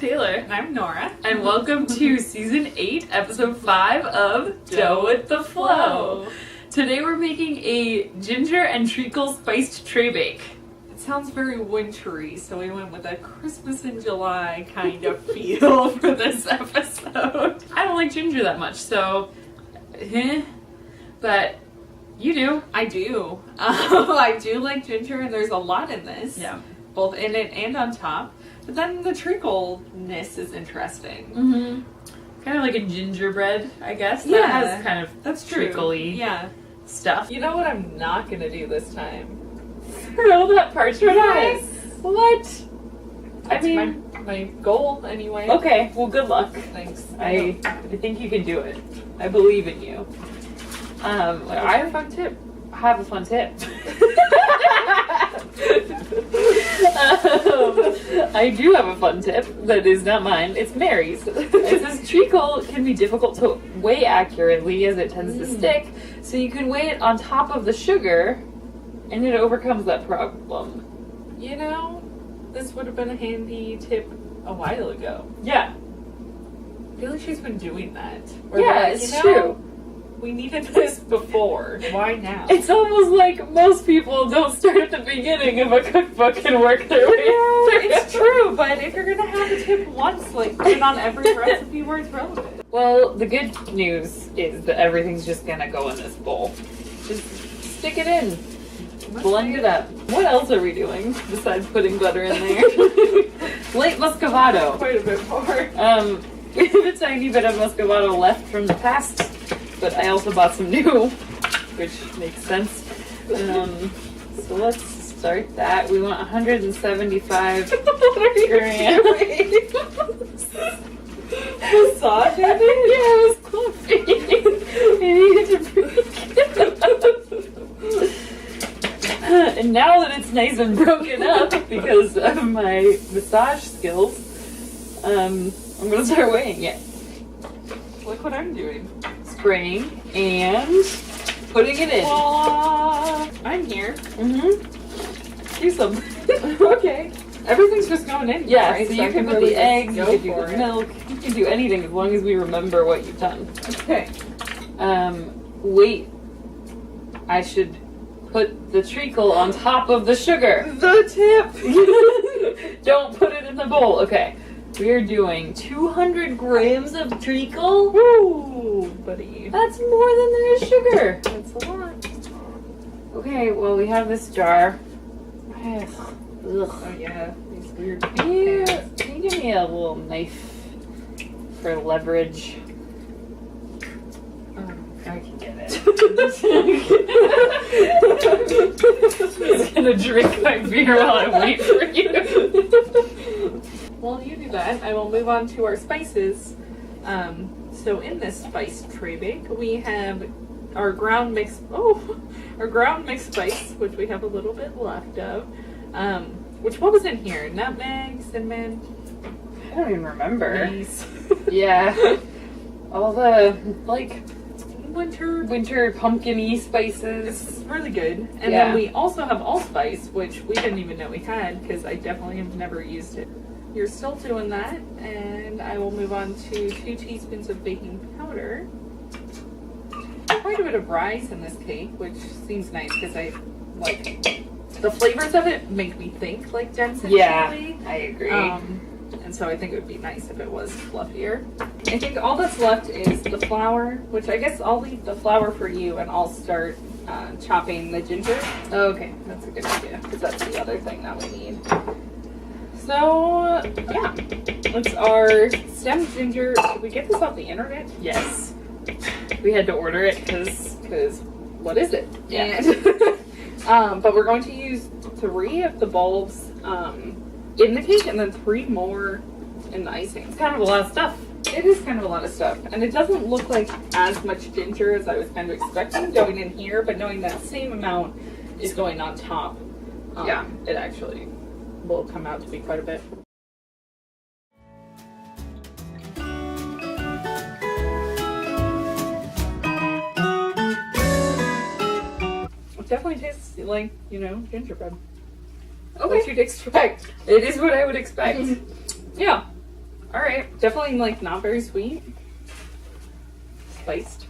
Taylor. And I'm Nora. And welcome to Season 8, Episode 5 of Dough with the Flow. Today we're making a ginger and treacle spiced Traybake. It sounds very wintry, so we went with a Christmas in July kind of feel for this episode. I don't like ginger that much, so... But you do. I do. I do like ginger, and there's a lot in this. Yeah. Both in it and on top. But then the treacle-ness is interesting. Mm-hmm. Kind of like a gingerbread, I guess. Yeah. That has kind of treacle-y stuff. You know what I'm not going to do this time? Throw that parchment Yes. What? That's my goal, anyway. Okay, well, good luck. Thanks. I think you can do it. I believe in you. I have a fun tip. I do have a fun tip that is not mine. It's Mary's. It says treacle can be difficult to weigh accurately as it tends to stick, so you can weigh it on top of the sugar, and it overcomes that problem. You know, this would have been a handy tip a while ago. Yeah. I feel like she's been doing that. Yeah, it's true. We needed this before. Why now? It's almost like most people don't start at the beginning of a cookbook and work their way through. It's true, but if you're gonna have a tip once, like, put it on every recipe where it's relevant. Well, the good news is that everything's just gonna go in this bowl. Just stick it in. Blend it up. What else are we doing besides putting butter in there? Light muscovado. Quite a bit more. We have a tiny bit of muscovado left from the past, but I also bought some new, which makes sense. So let's start that. We want 175 grams. Massage in it? Yeah, it was fluffy. I needed to break it. And now that it's nice and broken up because of my massage skills, I'm gonna start weighing it. Look what I'm doing. Spraying and putting it in. I'm here. Mm-hmm. Do something. Okay. Everything's just going in. Yeah, right? so you I can put really the eggs, you go can do for the it. milk, you can do anything as long as we remember what you've done. Okay. Wait. I should put the treacle on top of the sugar. The tip. Don't put it in the bowl. Okay. We're doing 200 grams of treacle. Woo, buddy. That's more than there is sugar. That's a lot. Okay, well, we have this jar. Ugh. Oh, yeah. These weird Yeah. pans. Can you give me a little knife for leverage? I can get it. I'm just gonna drink my beer while I wait for you. While you do that, I will move on to our spices. So in this spice tray bake, we have our ground mix. Our ground mixed spice, which we have a little bit left of. What was in here? Nutmeg, cinnamon. I don't even remember. Mace. Yeah. All the Winter. pumpkin-y spices. It's really good. And Yeah. then we also have allspice, which we didn't even know we had because I definitely have never used it. You're still doing that, and I will move on to 2 teaspoons of baking powder. Quite a bit of rice in this cake, which seems nice because I like the flavors of it make me think like dense and chili. I agree. And so I think it would be nice if it was fluffier. I think all that's left is the flour, which I guess I'll leave the flour for you and I'll start chopping the ginger. Okay, that's a good idea. Because that's the other thing that we need. So, yeah. It's our stemmed ginger. Did we get this off the internet? Yes. We had to order it because what is it? Yeah. And, but we're going to use 3 of the bulbs in the cake and then 3 more in the icing. it's kind of a lot of stuff. It is kind of a lot of stuff. And it doesn't look like as much ginger as I was kind of expecting going in here, but knowing that same amount is going on top, it actually will come out to be quite a bit. It definitely tastes like, gingerbread. Okay. What you'd expect. It is what I would expect. Yeah. All right, definitely like not very sweet. Spiced.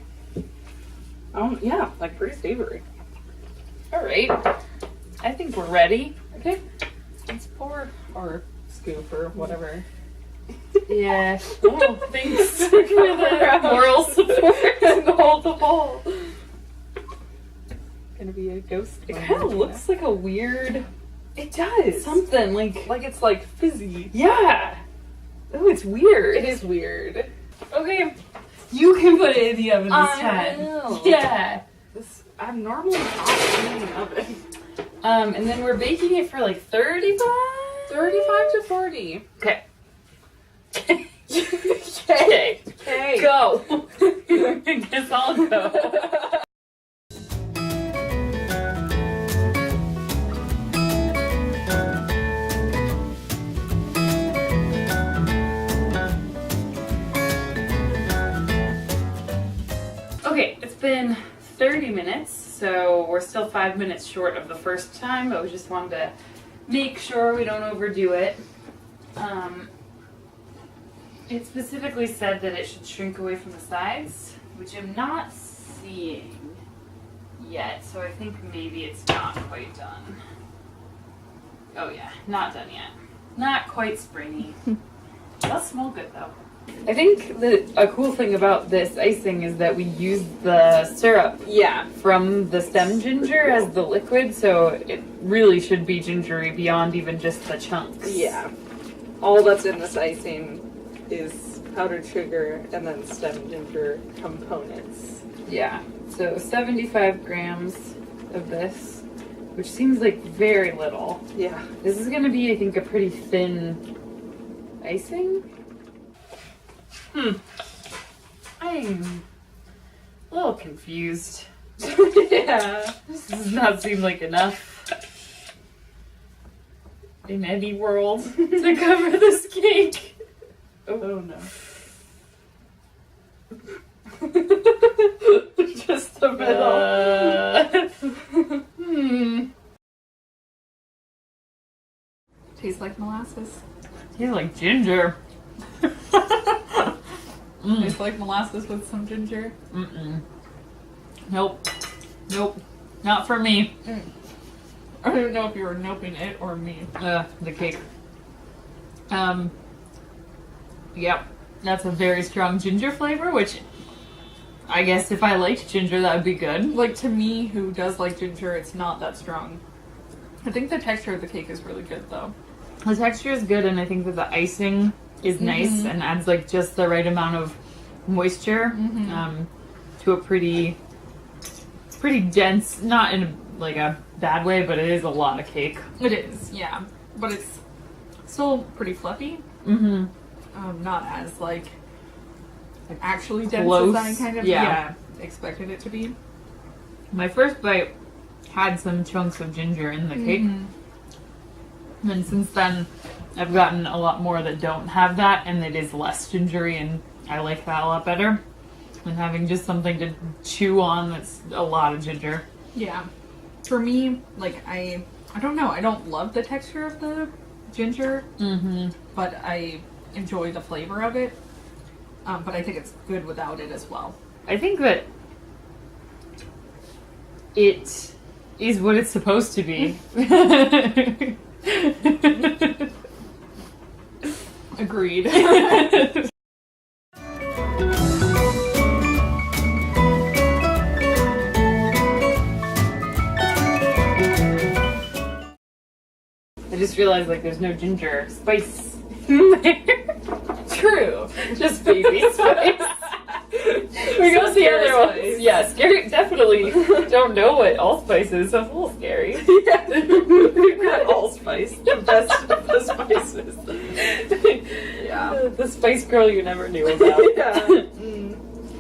Yeah, like pretty savory. All right, I think we're ready. Okay. Let's pour our scoop or whatever. Yeah. Oh, thanks for the moral support and hold the bowl. Gonna be a ghost. It kind of looks like a weird It does. something. Like It's like fizzy. yeah. Oh, it's weird. It is weird. Okay. You can put it in the oven this I time. will. Yeah. I'm normally not in the oven. And then we're baking it for like 35? 35 to 40. Okay. Okay. Okay. Go. I guess I'll go. Okay, it's been 30 minutes, so we're still 5 minutes short of the first time, but we just wanted to make sure we don't overdo it. It specifically said that it should shrink away from the sides, which I'm not seeing yet, so I think maybe it's not quite done. Oh yeah, not done yet. Not quite springy. Does smell good though. I think that a cool thing about this icing is that we use the syrup Yeah. from the stem ginger as the liquid, so it really should be gingery beyond even just the chunks. Yeah. All that's in this icing is powdered sugar and then stem ginger components. Yeah. So 75 grams of this, which seems like very little. Yeah. This is going to be, I think, a pretty thin icing. I'm a little confused. Yeah. This does not seem like enough in any world to cover this cake. Oh no. Just the middle. Tastes like molasses. Tastes like ginger. Tastes like molasses with some ginger. Nope. Nope. Not for me. I don't know if you were noping it or me. The cake. Yep. That's a very strong ginger flavor, which I guess if I liked ginger, that would be good. Like, to me, who does like ginger, it's not that strong. I think the texture of the cake is really good, though. The texture is good, and I think that the icing is nice and adds like just the right amount of moisture to a pretty dense, not in like a bad way, but it is a lot of cake. It is, yeah. But it's still pretty fluffy. Not as like actually dense Close. as I kind of expected it to be. My first bite had some chunks of ginger in the cake. And since then, I've gotten a lot more that don't have that, and it is less gingery, and I like that a lot better than having just something to chew on that's a lot of ginger. Yeah. For me, like, I don't know, I don't love the texture of the ginger, but I enjoy the flavor of it. But I think it's good without it as well. I think that it is what it's supposed to be. Agreed. I just realized like there's no ginger spice in there. True. Just baby spice. We go see Scary other spice. ones. Yeah, scary. Definitely don't know what allspice is, so it's a little scary. We've got allspice, the best of the spices. Yeah. The spice girl you never knew about. Yeah.